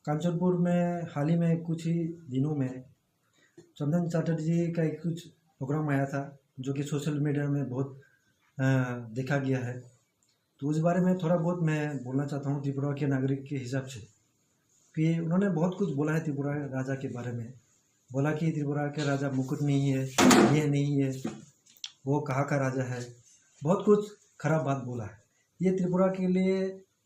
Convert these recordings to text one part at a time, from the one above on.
कांचनपुर में हाल ही में कुछ ही दिनों में चंदन चटर्जी का एक कुछ प्रोग्राम आया था जो कि सोशल मीडिया में बहुत देखा गया है। तो उस बारे में थोड़ा बहुत मैं बोलना चाहता हूँ त्रिपुरा के नागरिक के हिसाब से कि उन्होंने बहुत कुछ बोला है त्रिपुरा राजा के बारे में। बोला कि त्रिपुरा के राजा मुकुट नहीं है, ये नहीं है, वो कहाँ का राजा है, बहुत कुछ खराब बात बोला है। ये त्रिपुरा के लिए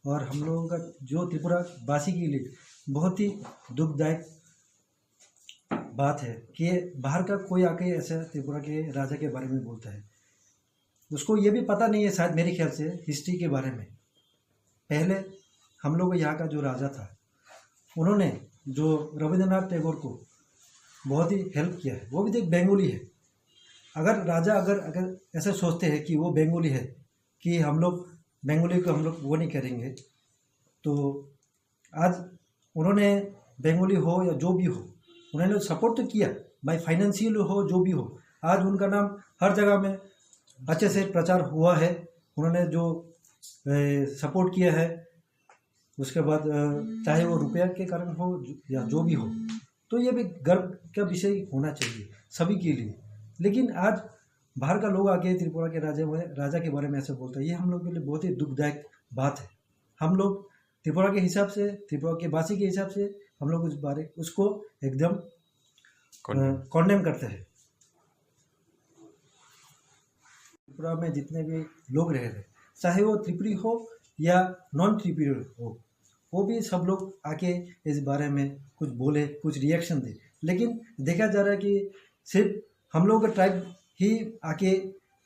और हम लोगों का जो त्रिपुरा वासी के लिए बहुत ही दुखदायक बात है कि बाहर का कोई आके ऐसा त्रिपुरा के राजा के बारे में बोलता है। उसको ये भी पता नहीं है शायद मेरे ख्याल से हिस्ट्री के बारे में। पहले हम लोग यहाँ का जो राजा था उन्होंने जो रविंद्रनाथ टैगोर को बहुत ही हेल्प किया है। वो भी तो एक बंगाली है। अगर राजा अगर ऐसे सोचते हैं कि वो बंगाली है कि हम लोग बंगाली को हम लोग वो नहीं करेंगे, तो आज उन्होंने बंगाली हो या जो भी हो उन्होंने सपोर्ट तो किया, भाई फाइनेंशियल हो जो भी हो। आज उनका नाम हर जगह में अच्छे से प्रचार हुआ है। उन्होंने जो सपोर्ट किया है उसके बाद चाहे वो रुपया के कारण हो या जो भी हो, तो ये भी गर्व का विषय होना चाहिए सभी के लिए। लेकिन आज बाहर का लोग आके त्रिपुरा के राजा के बारे में ऐसे बोलते हैं, ये हम लोग के लिए बहुत ही दुखदायक बात है। हम लोग त्रिपुरा के हिसाब से, त्रिपुरा के वासी के हिसाब से हम लोग उसको एकदम कॉन्डेम करते हैं। त्रिपुरा में जितने भी लोग रह रहे, चाहे वो त्रिपुरी हो या नॉन त्रिपुरी हो, वो भी सब लोग आके इस बारे में कुछ बोले, कुछ रिएक्शन दे। लेकिन देखा जा रहा है कि सिर्फ हम लोग का ट्राइब ही आके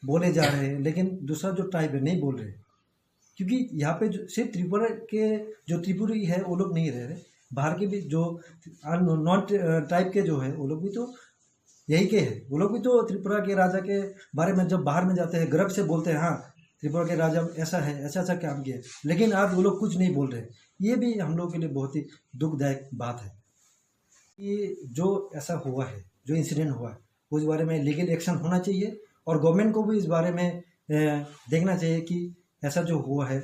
बोले जा रहे हैं, लेकिन दूसरा जो ट्राइब है नहीं बोल रहे, क्योंकि यहाँ पे जो सिर्फ त्रिपुरा के जो त्रिपुरी है वो लोग नहीं रह रहे, बाहर के भी जो नॉन ट्राइब के जो है वो लोग भी तो यही के हैं। वो लोग भी तो त्रिपुरा के राजा के बारे में जब बाहर में जाते हैं गर्व से बोलते हैं, हाँ त्रिपुरा के राजा ऐसा है, ऐसा ऐसा काम किया। लेकिन आज वो लोग कुछ नहीं बोल रहे। ये भी हम लोग के लिए बहुत ही दुखदायक बात है। ये जो ऐसा हुआ है, जो इंसिडेंट हुआ है, उस बारे में लीगल एक्शन होना चाहिए और गवर्नमेंट को भी इस बारे में देखना चाहिए कि ऐसा जो हुआ है